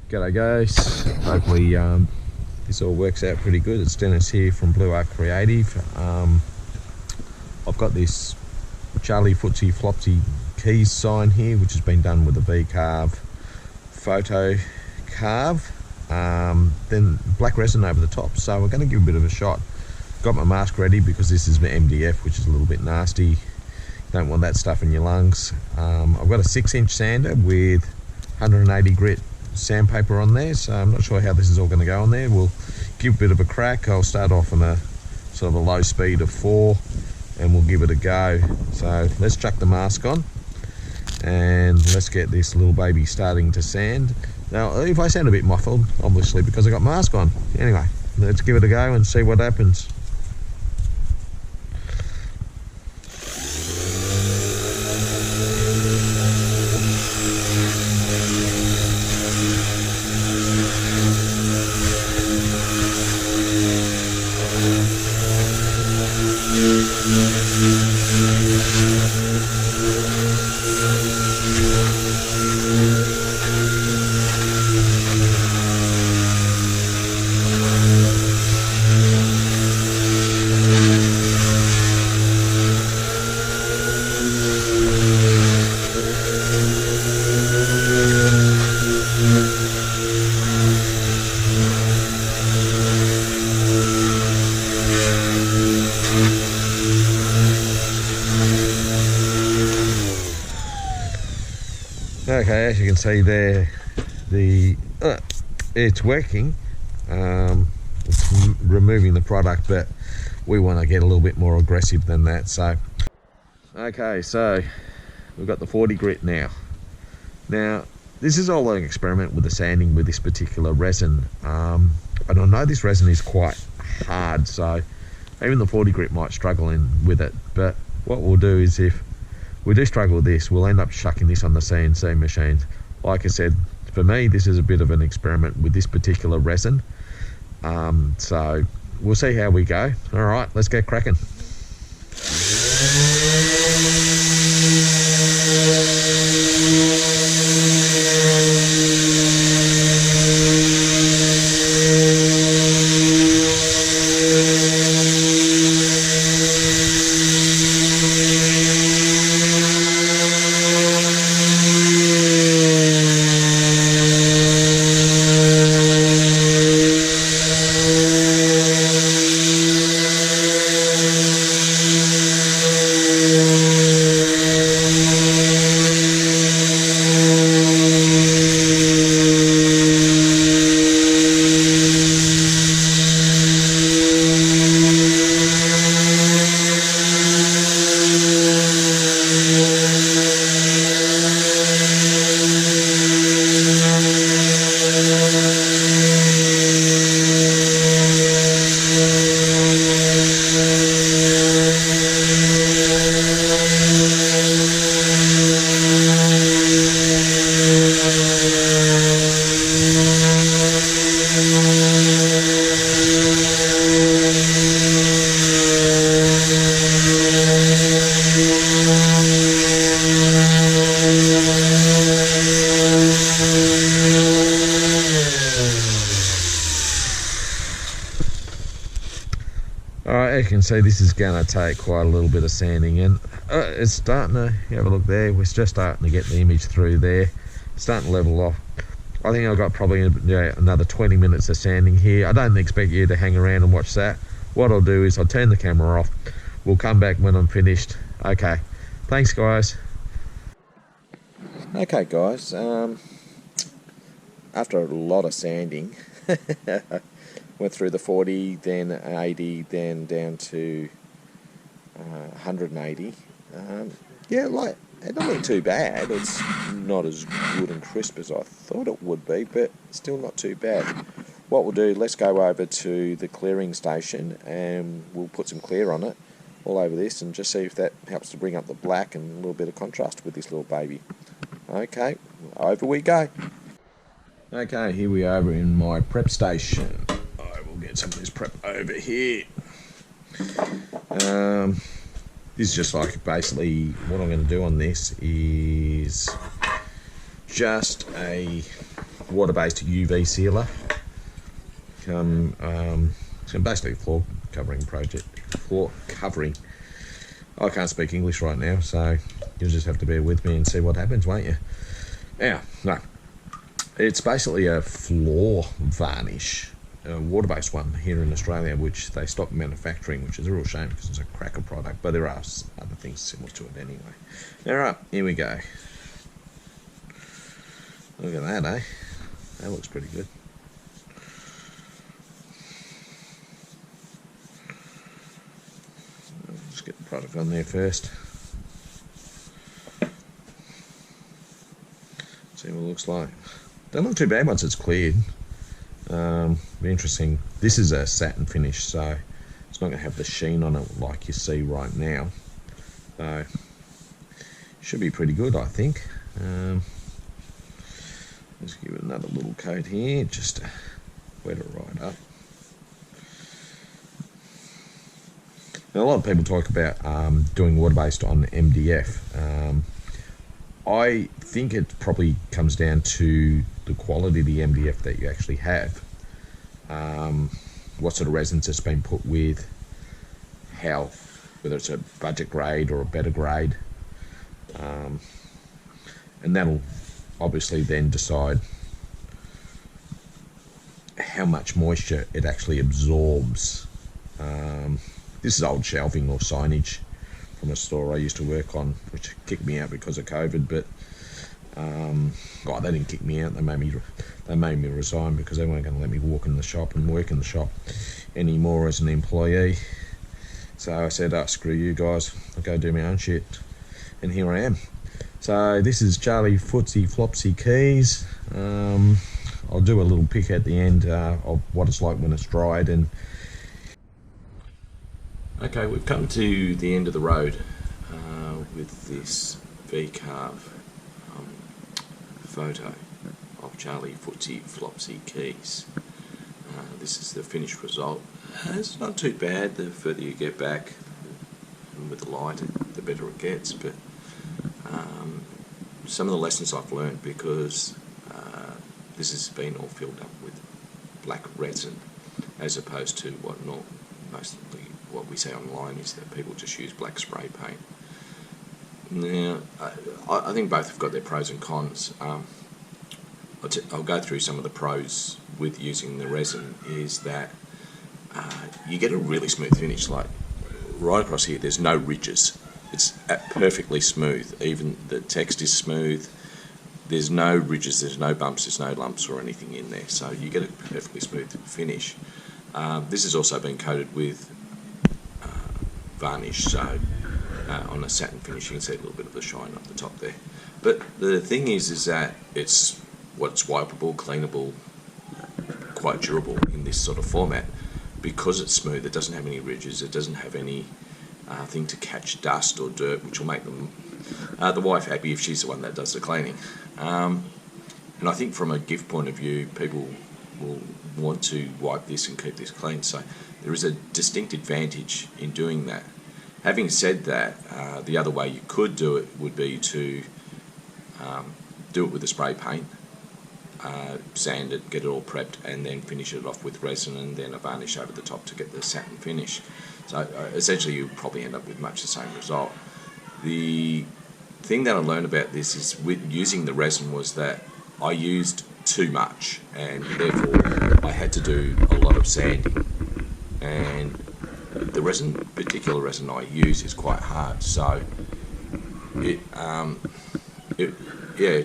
G'day guys, hopefully this all works out pretty good. It's Dennis here from Blue Arc Creative. I've got this Charlie Footsie Flopsy keys sign here, which has been done with a V-carve Photocarve, then black resin over the top. So we're going to give a bit of a shot. Got my mask ready because this is my MDF, which is a little bit nasty. Don't want that stuff in your lungs. I've got a 6-inch sander with 180 grit sandpaper on there, so I'm not sure how this is all going to go on there. We'll give a bit of a crack. I'll start off on a sort of a low speed of 4 and we'll give it a go. So let's chuck the mask on and let's get this little baby starting to sand. Now if I sound a bit muffled, obviously because I got mask on. Anyway, let's give it a go and see what happens. Okay, as you can see there, it's working. It's removing the product, but we want to get a little bit more aggressive than that. So, okay, so we've got the 40 grit now. Now, this is all an experiment with the sanding with this particular resin. And I know this resin is quite hard, so even the 40 grit might struggle with it. But what we'll do is, if we do struggle with this, we'll end up chucking this on the CNC machines. Like I said, for me, this is a bit of an experiment with this particular resin. So we'll see how we go. All right, let's get cracking. Alright, as you can see, this is going to take quite a little bit of sanding, and it's starting to, have a look there, we're just starting to get the image through there, starting to level off. I think I've got probably another 20 minutes of sanding here. I don't expect you to hang around and watch that. What I'll do is I'll turn the camera off, we'll come back when I'm finished. Okay, thanks guys. Okay guys, after a lot of sanding, went through the 40, then 80, then down to 180. Yeah, like, it don't look too bad. It's not as good and crisp as I thought it would be, but still not too bad. What we'll do, let's go over to the clearing station and we'll put some clear on it all over this and just see if that helps to bring up the black and a little bit of contrast with this little baby. Okay, over we go. Okay, here we are in my prep station. I will get some of this prep over here. This is just like basically what I'm going to do on this is just a water-based UV sealer. So basically floor covering project. Floor covering. I can't speak English right now, so you'll just have to bear with me and see what happens, won't you? Now, no. It's basically a floor varnish, a water-based one here in Australia, which they stopped manufacturing, which is a real shame because it's a cracker product, but there are other things similar to it anyway. Alright, here we go. Look at that, eh? That looks pretty good. Just get the product on there first. See what it looks like. Don't look too bad once it's cleared. Be interesting. This is a satin finish, so it's not going to have the sheen on it like you see right now. So should be pretty good, I think. Let's give it another little coat here, just to wet it right up. Now, a lot of people talk about doing water-based on MDF. I think it probably comes down to the quality of the MDF that you actually have, what sort of resins it's been put with, whether it's a budget grade or a better grade, and that'll obviously then decide how much moisture it actually absorbs. This is old shelving or signage from a store I used to work on, which kicked me out because of COVID, but well, they didn't kick me out, they made me resign because they weren't going to let me walk in the shop and work in the shop anymore as an employee. So I said, oh, screw you guys, I'll go do my own shit, and here I am. So this is Charlie Footsie Flopsy Keys. I'll do a little pic at the end of what it's like when it's dried. And okay, we've come to the end of the road with this V-carve photo of Charlie Footsie Flopsy Keys. This is the finished result. It's not too bad. The further you get back and with the light, the better it gets. But some of the lessons I've learned, because this has been all filled up with black resin, as opposed to mostly what we see online is that people just use black spray paint. Now, I think both have got their pros and cons. I'll go through some of the pros with using the resin. Is that you get a really smooth finish. Like right across here, there's no ridges. It's perfectly smooth. Even the text is smooth. There's no ridges, there's no bumps, there's no lumps or anything in there. So you get a perfectly smooth finish. This has also been coated with varnish, so on a satin finish you can see a little bit of the shine up the top there. But the thing is that it's wipeable, cleanable, quite durable in this sort of format. Because it's smooth, it doesn't have any ridges, it doesn't have any thing to catch dust or dirt, which will make the wife happy if she's the one that does the cleaning. And I think from a gift point of view, people will want to wipe this and keep this clean, so there is a distinct advantage in doing that. Having said that, the other way you could do it would be to do it with a spray paint, sand it, get it all prepped, and then finish it off with resin and then a varnish over the top to get the satin finish. So essentially you'll probably end up with much the same result. The thing that I learned about this is with using the resin was that I used too much, and therefore I had to do a lot of sanding, and the particular resin I use is quite hard, so it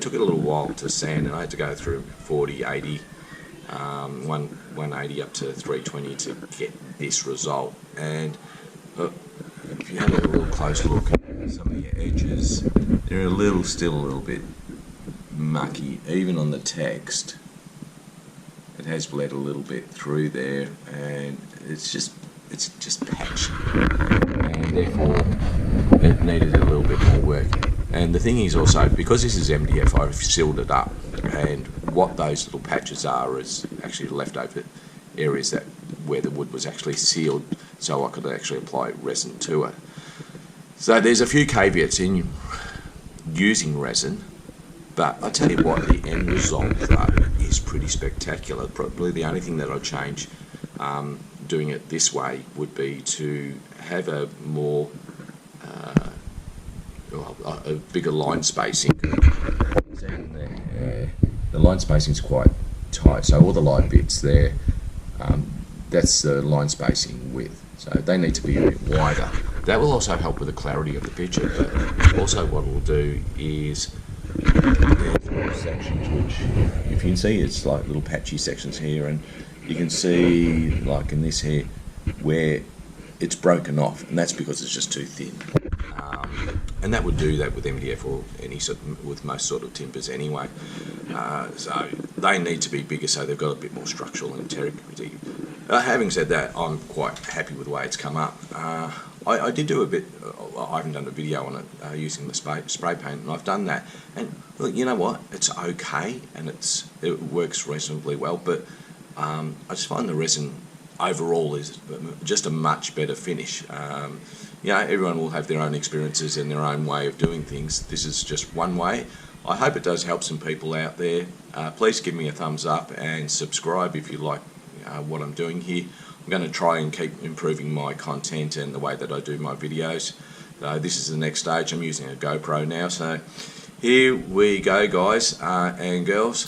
took it a little while to sand, and I had to go through 40, 80, 180 up to 320 to get this result. And if you have a real close look at some of the edges, they're still a little bit mucky. Even on the text, it has bled a little bit through there, and it's just patchy, and therefore it needed a little bit more work. And the thing is also, because this is MDF, I've sealed it up, and what those little patches are is actually leftover areas where the wood was actually sealed, so I could actually apply resin to it. So there's a few caveats in using resin, but I tell you what, the end result though is pretty spectacular. Probably the only thing that I'd change doing it this way would be to have a more a bigger line spacing. The line spacing is quite tight, so all the light bits there, that's the line spacing width, so they need to be a bit wider. That will also help with the clarity of the picture, but also what we'll do is there's sections which, if you can see, it's like little patchy sections here, and you can see, like in this here, where it's broken off, and that's because it's just too thin. And that would do that with MDF or any sort of, with most sort of timbers anyway. So they need to be bigger, so they've got a bit more structural integrity. Having said that, I'm quite happy with the way it's come up. I did do a bit, I haven't done a video on it using the spray paint, and I've done that. And look, you know what? It's okay, and it works reasonably well, but I just find the resin overall is just a much better finish. You know, everyone will have their own experiences and their own way of doing things. This is just one way. I hope it does help some people out there. Please give me a thumbs up and subscribe if you like what I'm doing here. I'm going to try and keep improving my content and the way that I do my videos. This is the next stage. I'm using a GoPro now, so here we go, guys and girls.